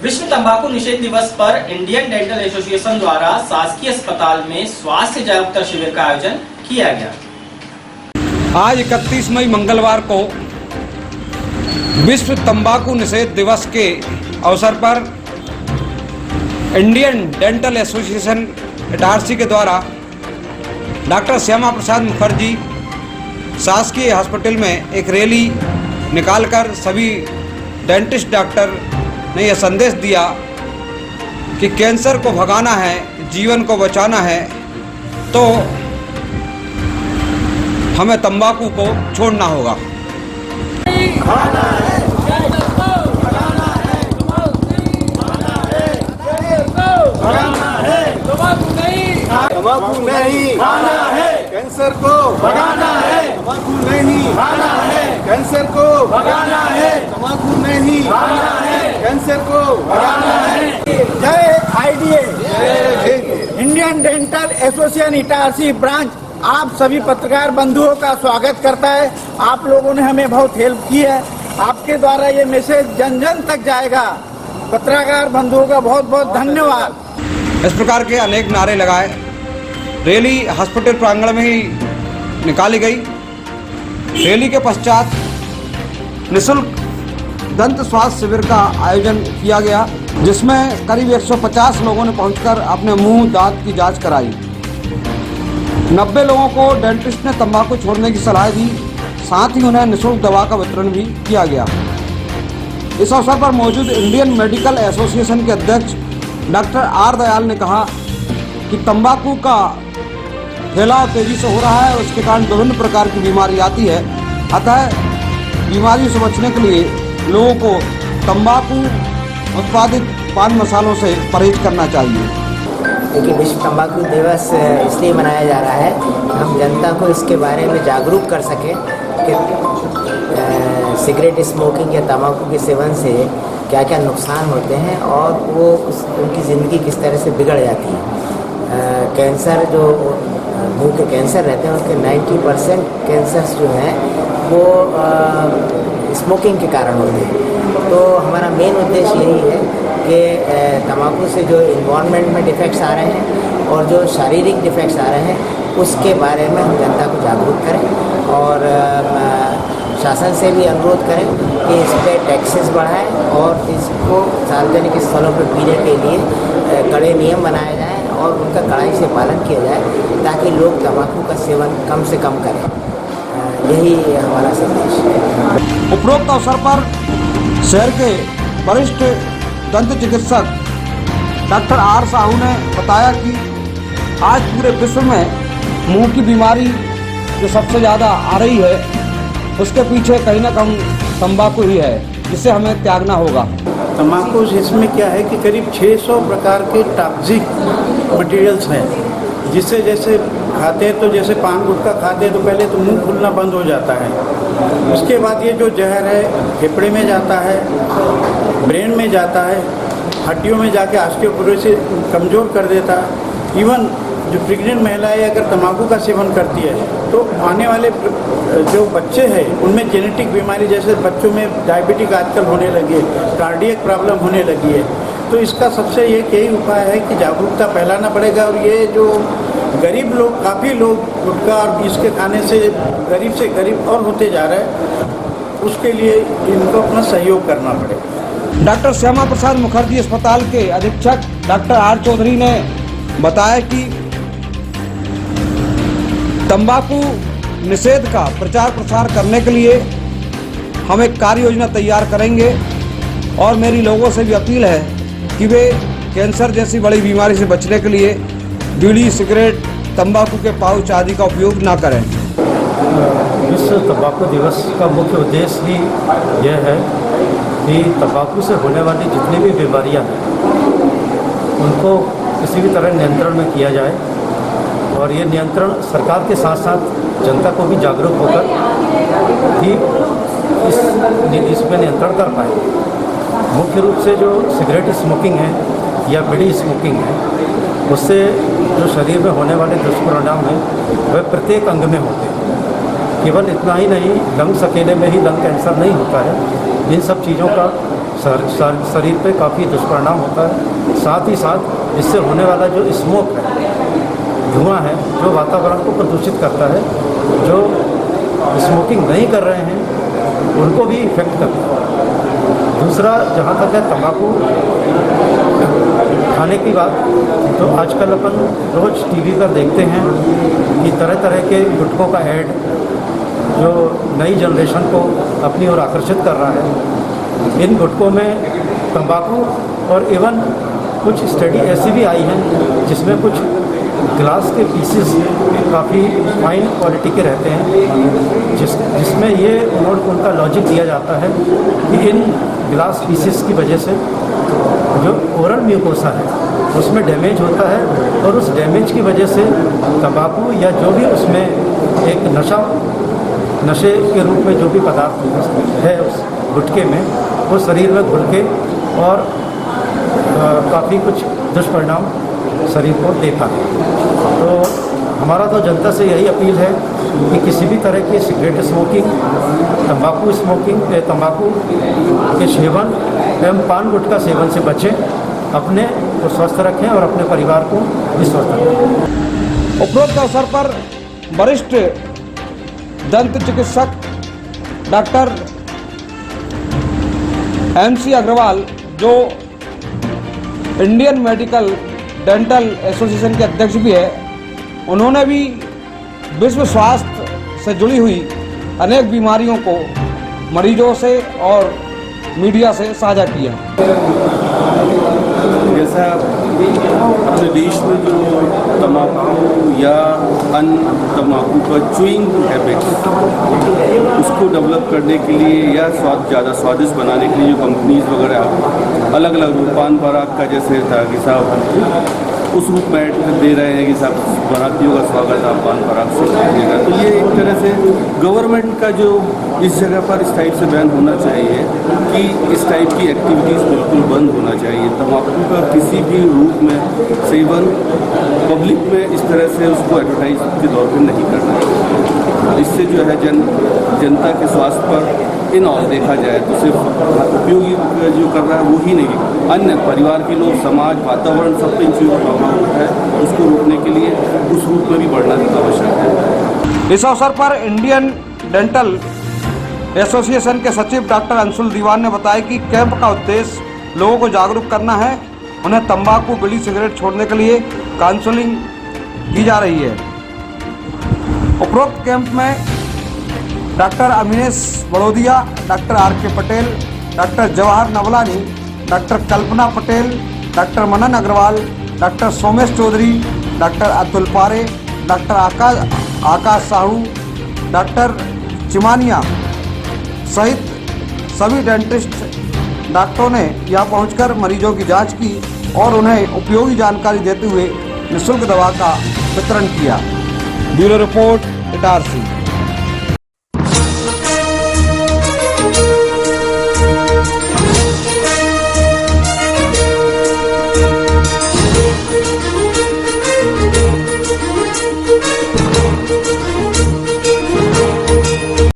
विश्व तंबाकू निषेध दिवस पर इंडियन डेंटल एसोसिएशन द्वारा शासकीय अस्पताल में स्वास्थ्य जागरूकता शिविर का आयोजन किया गया। आज 31 मई मंगलवार को विश्व तंबाकू निषेध दिवस के अवसर पर इंडियन डेंटल एसोसिएशन इटारसी के द्वारा डॉक्टर श्यामा प्रसाद मुखर्जी शासकीय हॉस्पिटल में एक रैली निकालकर सभी डेंटिस्ट डॉक्टर ने यह संदेश दिया कि कैंसर को भगाना है, जीवन को बचाना है, तो हमें तंबाकू को छोड़ना होगा। तंबाकू नहीं खाना है, कैंसर को भगाना है। तंबाकू नहीं खाना है, कैंसर को भगाना है। तंबाकू नहीं खाना है, कैंसर को भगाना है। जय IDA, Indian dental association Itarsi branch आप सभी पत्रकार बंधुओं का स्वागत करता है। आप लोगों ने हमें बहुत हेल्प की है। आपके द्वारा ये मैसेज जन जन तक जाएगा। पत्रकार बंधुओं का बहुत बहुत धन्यवाद। इस प्रकार के अनेक नारे लगाए। रैली हॉस्पिटल प्रांगण में ही निकाली गई। रैली के पश्चात निःशुल्क दंत स्वास्थ्य शिविर का आयोजन किया गया, जिसमें करीब 150 लोगों ने पहुंचकर अपने मुंह दांत की जांच कराई। 90 लोगों को डेंटिस्ट ने तंबाकू छोड़ने की सलाह दी, साथ ही उन्हें निःशुल्क दवा का वितरण भी किया गया। इस अवसर पर मौजूद इंडियन मेडिकल एसोसिएशन के अध्यक्ष डॉक्टर आर दयाल ने कहा कि तंबाकू का फैलाव तेजी से हो रहा है और उसके कारण विभिन्न प्रकार की बीमारी आती है। अतः बीमारियों से बचने के लिए लोगों को तंबाकू उत्पादित पान मसालों से परहेज करना चाहिए। देखिए, विश्व तंबाकू दिवस इसलिए मनाया जा रहा है कि हम जनता को इसके बारे में जागरूक कर सकें कि सिगरेट स्मोकिंग या तंबाकू के सेवन से क्या क्या नुकसान होते हैं और वो उनकी ज़िंदगी किस तरह से बिगड़ जाती है। कैंसर जो मुंह के कैंसर रहते हैं उसके 90% कैंसर्स जो हैं वो स्मोकिंग के कारण होते हैं। तो हमारा मेन उद्देश्य यही है कि तंबाकू से जो इन्वायरमेंट में डिफेक्ट्स आ रहे हैं और जो शारीरिक डिफेक्ट्स आ रहे हैं उसके बारे में हम जनता को जागरूक करें और शासन से भी अनुरोध करें कि इस पर टैक्सेस बढ़ाएं और इसको सार्वजनिक स्थलों पर पीने के लिए कड़े नियम बनाए जाएं और उनका कड़ाई से पालन किया जाए ताकि लोग तंबाकू का सेवन कम से कम करें। यही हमारा संदेश है। उपरोक्त अवसर पर शहर के वरिष्ठ दंत चिकित्सक डॉक्टर आर साहू ने बताया कि आज पूरे विश्व में मुंह की बीमारी जो सबसे ज़्यादा आ रही है उसके पीछे कहीं ना कहीं तंबाकू ही है, जिसे हमें त्यागना होगा। तंबाकू इसमें क्या है कि करीब 600 प्रकार के टॉक्सिक मटेरियल्स हैं, जिससे जैसे खाते हैं तो जैसे पान गुटखा खाते हैं तो पहले तो मुंह खुलना बंद हो जाता है। उसके बाद ये जो जहर है फेफड़े में जाता है, ब्रेन में जाता है, हड्डियों में जाके ऑस्टियोपोरोसिस कमज़ोर कर देता है। इवन जो प्रेग्नेंट महिलाएं अगर तंबाकू का सेवन करती है तो आने वाले जो बच्चे हैं उनमें जेनेटिक बीमारी जैसे बच्चों में डायबिटिक आजकल होने लगी है, कार्डियक प्रॉब्लम होने लगी है। तो इसका सबसे यही उपाय है कि जागरूकता फैलाना पड़ेगा। और ये जो गरीब लोग, काफ़ी लोग गुटखा और इसके खाने से गरीब से गरीब और होते जा रहे हैं, उसके लिए इनको अपना सहयोग करना पड़ेगा। डॉक्टर श्यामा प्रसाद मुखर्जी अस्पताल के अधीक्षक डॉक्टर आर चौधरी ने बताया कि तंबाकू निषेध का प्रचार प्रसार करने के लिए हम एक कार्य योजना तैयार करेंगे और मेरी लोगों से भी अपील है कि वे कैंसर जैसी बड़ी बीमारी से बचने के लिए बीड़ी, सिगरेट, तंबाकू के पाउच आदि का उपयोग ना करें। विश्व तंबाकू दिवस का मुख्य उद्देश्य ही यह है कि तंबाकू से होने वाली जितनी भी बीमारियां हैं उनको किसी भी तरह नियंत्रण में किया जाए और ये नियंत्रण सरकार के साथ साथ जनता को भी जागरूक होकर ही इस पर नियंत्रण कर पाए। मुख्य रूप से जो सिगरेट स्मोकिंग है या बीड़ी स्मोकिंग है उससे जो शरीर में होने वाले दुष्परिणाम हैं वह प्रत्येक अंग में होते हैं। केवल इतना ही नहीं, लंग्स अकेले में ही लंग कैंसर नहीं होता है। इन सब चीज़ों का शरीर पे काफ़ी दुष्परिणाम होता है। साथ ही साथ इससे होने वाला जो स्मोक है, धुआं है, जो वातावरण को प्रदूषित करता है, जो स्मोकिंग नहीं कर रहे हैं उनको भी इफेक्ट करता है। दूसरा, जहाँ तक है तंबाकू खाने की बात, तो आजकल अपन रोज़ टीवी पर देखते हैं कि तरह तरह के गुटखों का ऐड जो नई जनरेशन को अपनी ओर आकर्षित कर रहा है। इन गुटकों में तंबाकू और इवन कुछ स्टडी ऐसी भी आई हैं जिसमें कुछ ग्लास के पीसेस काफ़ी फाइन क्वालिटी के रहते हैं, जिसमें ये उनका लॉजिक दिया जाता है कि इन ग्लास पीसेस की वजह से जो ओरल म्यूकोसा है उसमें डैमेज होता है और उस डैमेज की वजह से तंबाकू या जो भी उसमें एक नशे के रूप में जो भी पदार्थ है उस गुटके में, वो शरीर में घुल के और काफ़ी कुछ दुष्परिणाम शरीर को देता है। तो हमारा तो जनता से यही अपील है कि किसी भी तरह की सिगरेट स्मोकिंग, तंबाकू के सेवन एवं पान गुटखा सेवन से बचें, अपने को स्वस्थ रखें और अपने परिवार को भी स्वस्थ रखें। उपरोक्त अवसर पर वरिष्ठ दंत चिकित्सक डॉक्टर MC अग्रवाल, जो इंडियन मेडिकल डेंटल एसोसिएशन के अध्यक्ष भी है, उन्होंने भी विश्व स्वास्थ्य से जुड़ी हुई अनेक बीमारियों को मरीजों से और मीडिया से साझा किया। जैसा अपने देश में जो तम्बाकू या अन्य तम्बाकू का च्युइंग हैबिट उसको डेवलप करने के लिए या ज़्यादा स्वादिष्ट बनाने के लिए जो कंपनीज वगैरह अलग अलग पान पराग का जैसे था कि साहब उस रूप में दे रहे हैं कि साहब भारतीयों का स्वागत आप पान पराग से कीजिएगा, तो ये एक तरह से गवर्नमेंट का जो इस जगह पर इस टाइप से बैन होना चाहिए कि इस टाइप की एक्टिविटीज़ बिल्कुल बंद होना चाहिए। तम्बाकू का किसी भी रूप में सेवन पब्लिक में इस तरह से उसको एडवर्टाइज के दौर पर नहीं करना चाहिए। इससे जो है जनता के स्वास्थ्य पर इन और देखा जाए तो सिर्फ उपयोगी जो कर रहा है वो ही नहीं, अन्य परिवार के लोग, समाज, वातावरण सब पे इन चीज़ों का प्रभाव है, उसको रोकने के लिए उस रूप में भी बढ़ना आवश्यक है। इस अवसर पर इंडियन डेंटल एसोसिएशन के सचिव डॉक्टर अंशुल दीवान ने बताया कि कैंप का उद्देश्य लोगों को जागरूक करना है, उन्हें तंबाकू, बीड़ी, सिगरेट छोड़ने के लिए काउंसलिंग की जा रही है। उपरोक्त कैंप में doctor Aminesh Badodiya, doctor RK Patel, doctor Jawahar Navlani, doctor Kalpana Patel, doctor Manan Agarwal, doctor Somesh Chaudhary, doctor Atul Pare, doctor Akash Sahu, doctor Chimania सहित सभी डेंटिस्ट डॉक्टरों ने यहाँ पहुंचकर मरीजों की जांच की और उन्हें उपयोगी जानकारी देते हुए निःशुल्क दवा का वितरण किया। Bureau report, Itarsi.